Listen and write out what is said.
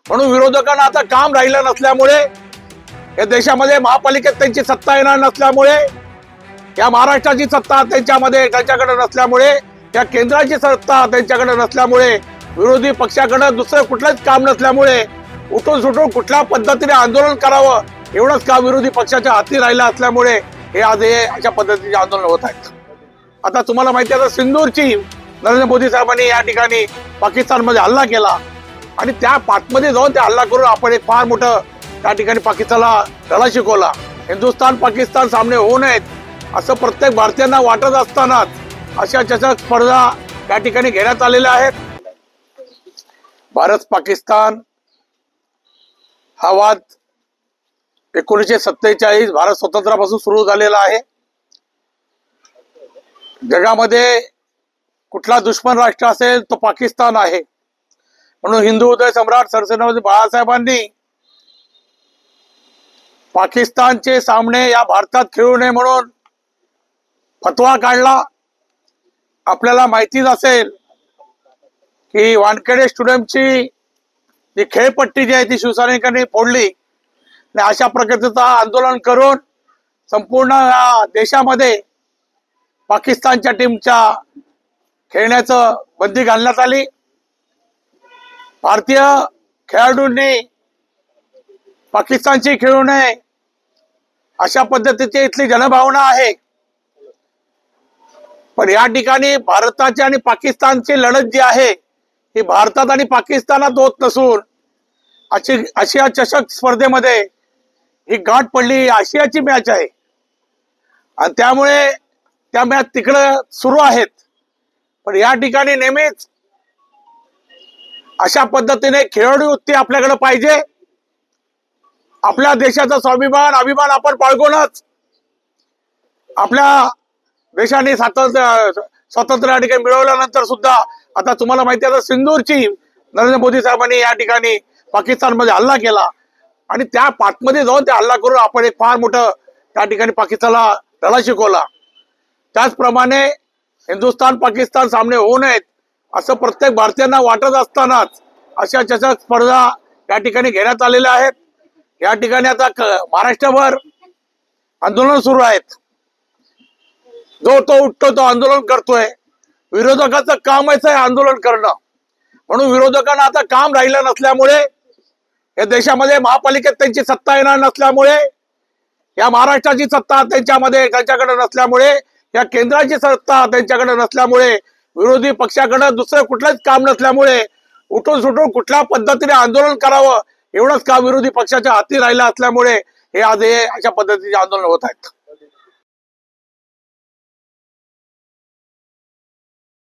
म्हणून विरोधकांना आता काम राहिलं नसल्यामुळे, या देशामध्ये महापालिकेत त्यांची सत्ता येणार नसल्यामुळे, या महाराष्ट्राची सत्ता त्यांच्याकडे नसल्यामुळे, या केंद्राची सत्ता त्यांच्याकडे नसल्यामुळे, विरोधी पक्षाकडे दुसरं कुठलंच काम नसल्यामुळे उठून सुटून कुठल्या पद्धतीने आंदोलन करावं एवढंच काम विरोधी पक्षाच्या हाती राहिलं असल्यामुळे हे आज हे अशा पद्धतीचे आंदोलन होत आहेत. आता तुम्हाला माहिती आहे, सिंदूरची नरेंद्र मोदी साहेबांनी या ठिकाणी पाकिस्तानमध्ये हल्ला केला आणि त्या पाकमध्ये जाऊन ते हल्ला करून आपण एक फार मोठं त्या ठिकाणी पाकिस्तानला धडा शिकवला. हिंदुस्थान पाकिस्तान सामने होऊ नयेत असं प्रत्येक भारतीयांना वाटत असतानाच अशा चषक स्पर्धा त्या ठिकाणी घेण्यात आलेल्या आहेत. भारत पाकिस्तान हा वाद 1947 भारत स्वातंत्र्यापासून सुरू झालेला आहे. जगामध्ये कुठला दुश्मन राष्ट्र असेल तो पाकिस्तान आहे. म्हणून हिंदू हृदय सम्राट सरसेनापती बाळासाहेबांनी पाकिस्तानचे सामने या भारतात खेळू नये म्हणून फतवा काढला. आपल्याला माहितीच असेल की वानखेडे स्टेडियमची जी खेळपट्टी जी आहे ती शिवसैनिकांनी फोडली आणि अशा प्रकारचं आंदोलन करून संपूर्ण देशामध्ये पाकिस्तानच्या टीमच्या खेळण्याचं बंदी घालण्यात आली. भारतीय खेळाडूंनी पाकिस्तानची खेळू नये अशा पद्धतीची इथली जनभावना आहे. पण या ठिकाणी भारताची आणि पाकिस्तानची लढत जी आहे ही भारतात आणि पाकिस्तानात होत नसून आशिया चषक स्पर्धेमध्ये ही गाठ पडली. आशियाची मॅच आहे आणि त्यामुळे त्या मॅच तिकडे सुरू आहेत. पण या ठिकाणी नेहमीच अशा पद्धतीने खेळाडू वृत्ती आपल्याकडे पाहिजे. आपल्या देशाचा स्वाभिमान अभिमान आपण बाळगूनच आपल्या देशाने स्वातंत्र्य या ठिकाणी मिळवल्यानंतर सुद्धा आता तुम्हाला माहिती आहे, सिंदूरची नरेंद्र मोदी साहेबांनी या ठिकाणी पाकिस्तानमध्ये हल्ला केला आणि त्या पाकमध्ये जाऊन ते हल्ला करून आपण एक फार मोठं त्या ठिकाणी पाकिस्तानला धडा शिकवला. त्याचप्रमाणे हिंदुस्थान पाकिस्तान सामने होऊ नयेत असं प्रत्येक भारतीयांना वाटत असतानाच अशा चषक स्पर्धा या ठिकाणी घेण्यात आलेल्या आहेत. या ठिकाणी आता महाराष्ट्रभर आंदोलन सुरू आहेत. जो तो उठतो तो आंदोलन करतोय. विरोधकाचं कामच आहे आंदोलन करणं. म्हणून विरोधकांना आता काम राहिलं नसल्यामुळे, या देशामध्ये महापालिकेत त्यांची सत्ता येणार नसल्यामुळे, या महाराष्ट्राची सत्ता त्यांच्याकडे नसल्यामुळे, या केंद्राची सत्ता त्यांच्याकडे नसल्यामुळे, विरोधी पक्षाकडे दुसरं कुठलंच काम नसल्यामुळे उठून सुटून कुठल्या पद्धतीने आंदोलन करावं एवढंच काम विरोधी पक्षाच्या हाती राहिलं असल्यामुळे हे आज हे अशा पद्धतीचे आंदोलन होत आहेत.